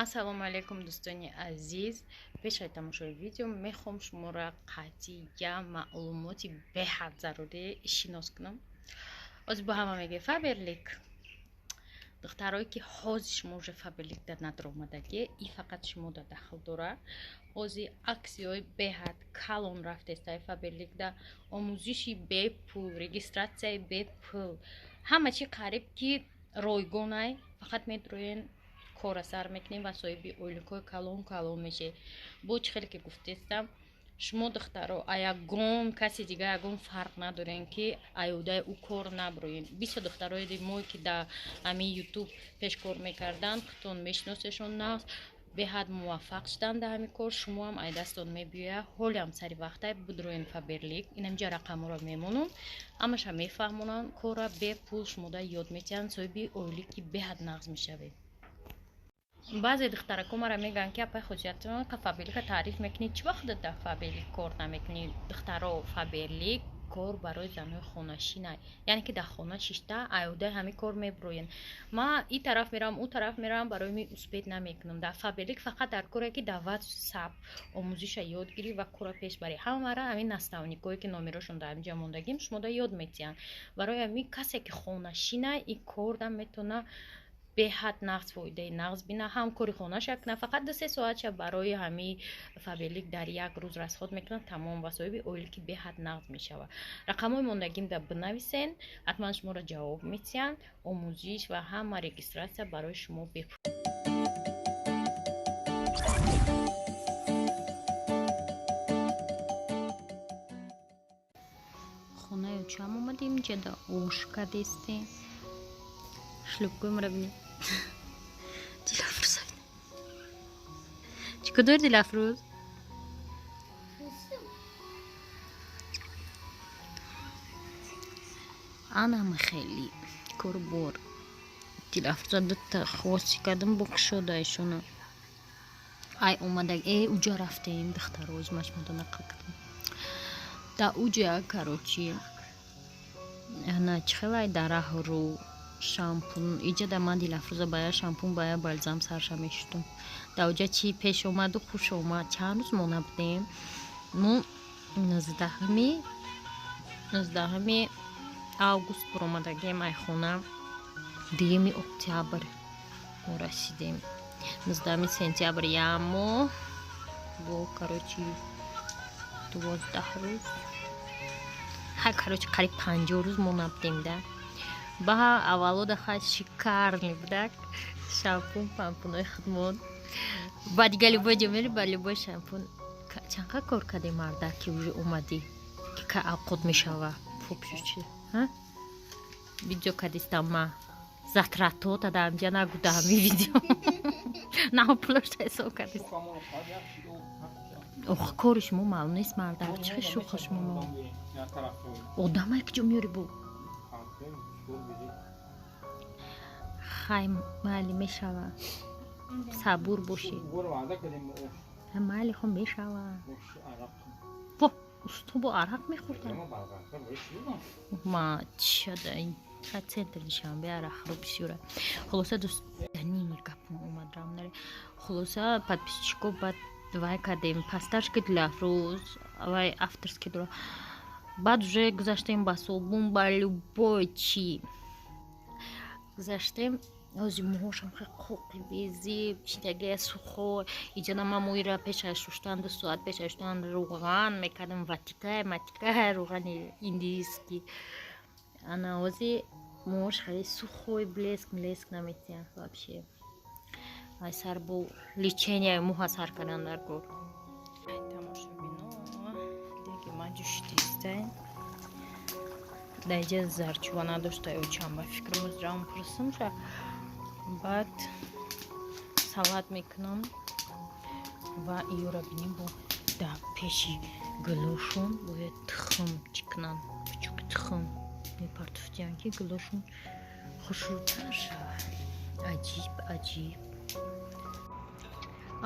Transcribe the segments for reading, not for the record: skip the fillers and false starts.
ассалому алейкум дӯстони азиз. пеш аз тамошои видео мехом шуморо қатъия маълумоти беҳад зарурӣ шинос кунам. ҳозир бо ҳама меге Фаберлик духтарое ки ҳозир шумо уже Фаберлик дар надромадагӣ и фақат шумо дар дахл дора. ҳозир аксияҳои беҳад калон рафтеста Фаберлик да омӯзиши бепул, регистратсияи бепул, ҳама чи қариб ки ройгонай. фақат метроен кора сар мекунем ва соҳиби ойликҳои калон меше. бо чӣ хеле ки гуфтестам шумо духтаро аягон каси дига ягон фарқ надорен ки аюдаи ӯ кор наброен. бисёр духтарои мо ки дар ҳамин ютуб пеш кор мекардан хутон мешиносешон навз беҳад муваффақ шудан дар ҳамин кор. шумо ҳам ай дастон мебиёя ҳолиам сари вақтай будроен Фаберлик инамҷа рақамҳоро мемонун ҳамаша мефаҳмонан кора бепул шумо дар ёд метиҳан соҳиби ойлики беҳад нағз мешавед. баъзе духтарако мара мегӯянд ки апай хусусиятон ка Фаберлика таъриф мекунед чӣ вақт дар Фаберлик кор намекунед? духтаро Фаберлик кор барои занҳои хонашинай, яъне ки дар хона шишта аюдаи ҳамин кор меброен. ман и тараф меравам ӯ тараф меравам барои ми успеҳ намекунам. дар Фаберлик фақат дар коре ки дар ватсап омӯзиша ёдгирӣ ва кора пешбарӣ ҳамара ҳамин наставникое ки номерошон дар ҳаминҷа мондагим шумо дар ёд метиҳанд. барои ҳамин касе ки хонашинай и кор да метавона беҳад нағз фоидаи нағз бина ҳам кори хонаша кунад фақат 2-3 соатша барои ҳамин Фаберлик дар як рӯз расход мекунад тамом ва соҳиби ойлики беҳад нағз мешавад. рақамҳои мондагим да бинависен ҳатман шуморо ҷавоб метиҳанд. омӯзиш ва ҳама регистратсия барои шумо бепул. хонаи чам омадем ҷа да ошка дестем шлюпкаи мара бинед. Дилафруз чико дори Дилафруз? анам хеле корбор Дилафруза дута хвости кардам бо кушодаашона ай омадаг уҷа рафтем духтароз машмуда нақл кардам да уҷа карочи ана чихелай дараҳру шампун иҷа да ман Дилафруза бая шампун бая балзам сарша мешудам да уҷа чи пеш омаду хуш омад. чанд рӯз мо набудем ну 19 август баромадагем ай хона 2 октябр мо расидем 19 сентябр ямо бо карочи 12 рӯз ҳай карочи қариб 50 рӯз мо набудем да ба аввалода хай шикарни будак шампун пампунои хидмот ба дига любой ҷо мери ба любой шампун. чанқа кор кардем мардак ки уже омадӣ ки ка авқот мешава фопшучи видео кадистам ма затратота да амҷа нагу да ҳами видео наоплошта ҳисоб кадистам. ох кори шумо маълум нест мардак чихе шухл шумо одамай ки ҷо меёри бо хай майли мешава сабур бошед майли хо мешава во усту бо арақ мехӯрдам ма чада хай центр душанбе арақро бисёра холоса дӯст данини гапм омад рамнаре холоса подписчико бад вай кардем пасташки Дилафруз вай авторски дора баъд уже гузаштем ба собун ба любой чи гузаштем ҳозир моҳошам хеле қоқи безиб шидагия сухой иҷана ма моира пеш аз шуштан 2 соат пеш аз шуштан рӯған мекардам ватикай рӯғани индийский ана ҳозир моҳош хеле сухой блеск наметиҳанд вообще ай сар бо лечения муҳа сар кардан дар кор тамошобино деги ма ҷӯшидистайн даиҷа зарчува надоштаё чамба фикрмуз равм пурсимша баъд салат мекунам ва иёра бинем бо да пеши гулошун бояд тухм чикнан кучуки тухм мепартуфтиян ки гулошун хушрӯтар шавад. аҷиб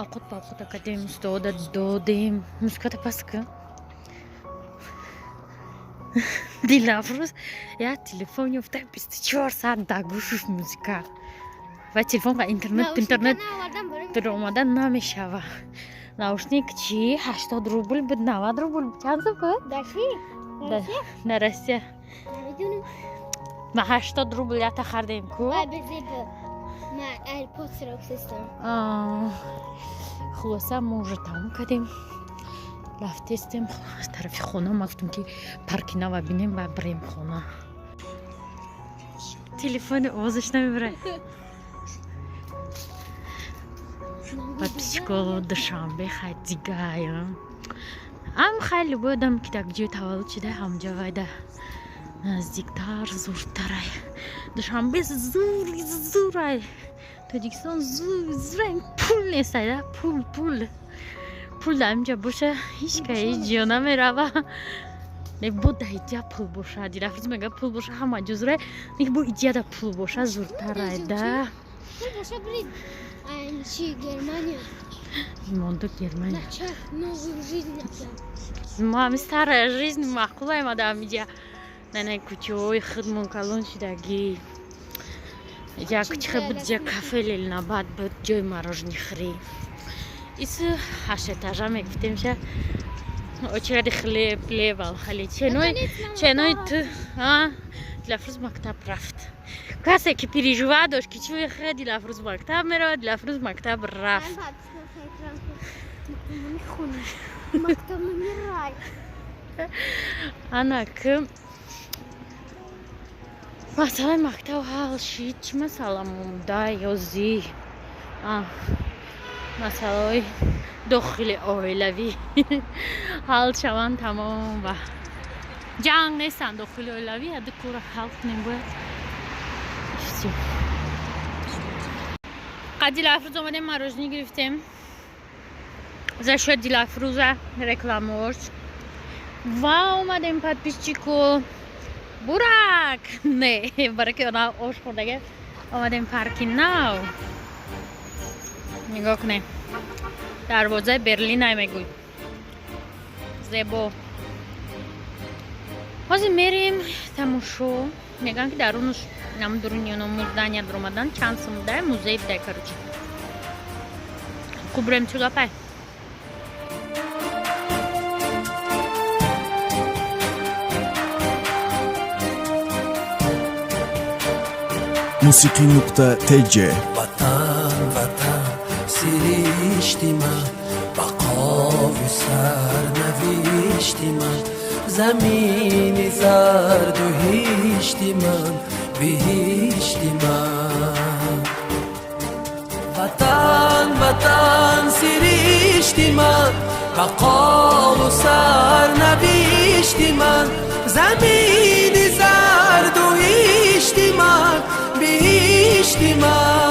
авқот ба авқота кардем устода додем муската паска Дилафруз як телефон ёфта 24 саат дар гӯшиш музика ва телефон ва интернет درآمدن نمیشوه. ناوشنیک چی 80 روبل بود 90 روبل چند بود؟ درسته نمیدونم. ما 80 روبل یا خریدیم کو باید بزیب ما ایرپود سراغ سیستم. خلاصه ما уже تموم کردیم رفتیم از طرف خونه. ما گفتیم که پارک نو ببینیم و بریم خونه. تلفن آوازش نمیبره. و پسیکو دوشنبه خیلی گایم. خیلی بودم که در جای تولد شده همجا ویده نزدیکتر زورتره. دوشنبه زوره. تاجیکستان زور پول نیست ایده پول در اینجا باشه هیچ که هیچ جا نمیره. نبود اینجا پول باشه. دیگه فرض میگه پول باشه همه جزره نبود اینجا پول باشه زورتره ایده. پول باشه برید چی گرمانیا ماندو گرمانیا نچه نوزور ریز نکن ما همستر ریز معقوله ما در اینجا نه کوچه های خودمون کلون شدگی جا کوچه بود جا کافه لیل نباد بود جای مراجنی خری ایس 8 etaja میگفتیم شه очередь хлеб левал خالی چنوی تو لفروز مکتب رفت. کسی که پیریجوا داشت که چوی خیلی لفروز مکتب میرود لفروز مکتب رفت. مکتب نمیرای. انا که مثلا مکتب حال شید چه مثلا ممده یا زی مثلا داخل اویلوی حال شوان تمام و جنگ نیستن داخل اویلوی هده کور حال کنیم باید قد دیلافروز آمدیم مراجنی گرفتیم زشت دیلافروز رکلامورج و آمدیم پد پیش چیکو برک نه برای که اونا آش خوردگه آمدیم پارکی نو نگاه کنیم دروازه برلین های میگوی زیبا حاضر میریم تماشا میگن که درونش نمیدونی یا نمودن یا درآمدن چند سمده موزه بده کارچی خوب بریم چولا پای موسیقی نقطه تیجه وطن وطن سیریشتی من بقای سرنوشتی من زمینی زرد و هیشتی من بهشتی من وطن وطن سیریشتی من بقا و سرنوشتی من زمینی زرد و هیشتی من بهشتی من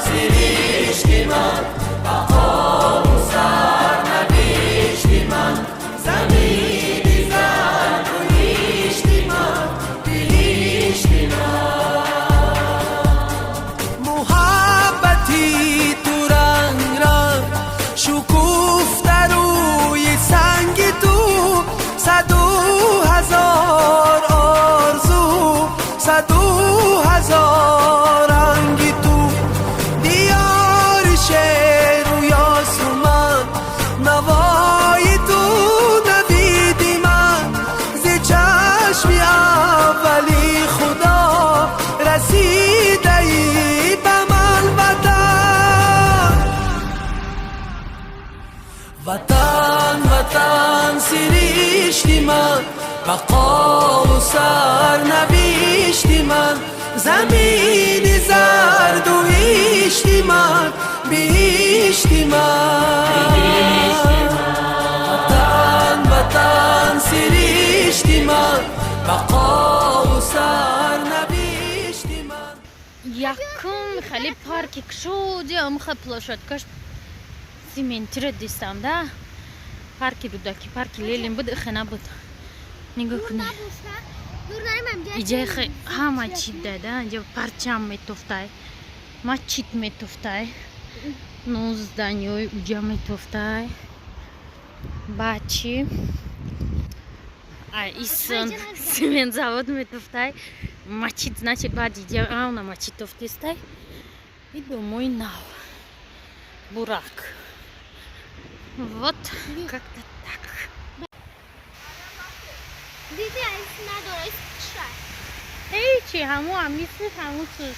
سیریشتی من بقا و سرنوشتی من زمینی زرد و هیشتی من بهشتی من محبتی تو رنگ رنگ شکوفته روی سنگ تو 100,000 آرزو 100,000 رنگی تو دیار شعر و یاسمن نوای تو ندیدی من ز چشمی اولی خدا رسیده ای به من وطن وطن سیریشتی من بقا و سرنوشتی من زمینی زرد و هیشتی من بهشتی من وطن وطن سیریشتی من بقا و سرنوشتی من یکم خیلی پارکی کشودی خیلی پلاشتکش سیمنتی رو دیستم ده پارکی بود که پارکی لیلیم بود خیلی بود نگاه کنه اینجا همه چی داده اینجا پرچم میتوفته ما چیت میتوفته نوز دنیای اونجا میتوفته بچی ایسان سیمنت زواد میتوفته мочить, значит, баъди ҷавна мочить тофтистай. И домой нав. Бурак. Вот как-то так. دیدی عیسی نداره شد هیچی همون همیشه همون چیز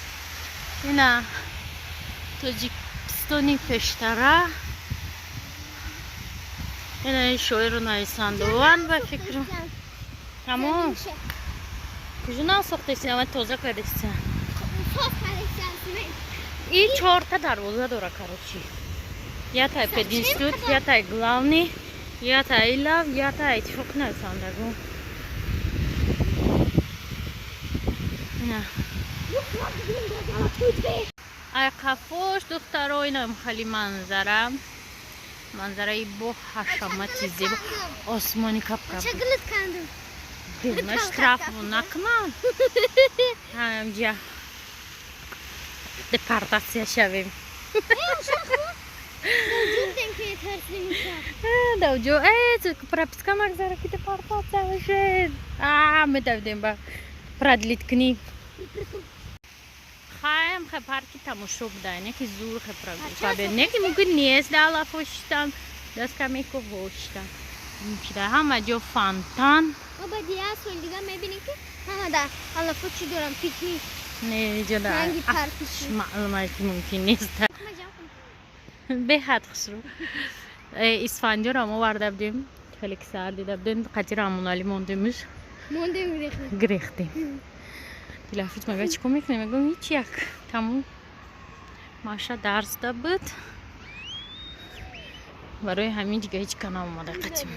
اینا توجیکستانی پشتره اینا شعر رو نویسندوان به فکرم همون کجا نساختیسی اما تازه کردیسی ساز کردیسی این 4 تا دروازه داره کروچی یا تا پدینستود یا تا главный یا تا ایلاف یا تا اتفاق نویسندگون ای قفاش دخترها اینا خیلی منظره با حشمتی زیبا آسمانی کپ کپ چه گلت کندم دلمش طرف نکنم همجا депортация شویم دوجو прописка مگذاره که депортация بشه ми давдем ба продлить книг хаем хе парки тамошо будаем ки зур хе продлить не ки мумкин нест дала фоштам دستکمیکو وشتم میشه همه جا فانتان بابا دیگه سال دیگه میبینی که همه در علافه چی دارم پیکنیک نه جا در رنگی پرپیشی معلوماتی ممکن نیست به حد خسرو اسفندیو را ما ورده بودیم خیلی کسر دیده بودیم قطیر همونالی موندیمش مونده میریخیم گریختیم تلافیت مگه چی کن میکنیم میگم هیچ یک تموم ماشه درس ده بود برای همین دیگه هیچ کنم اومده قطیم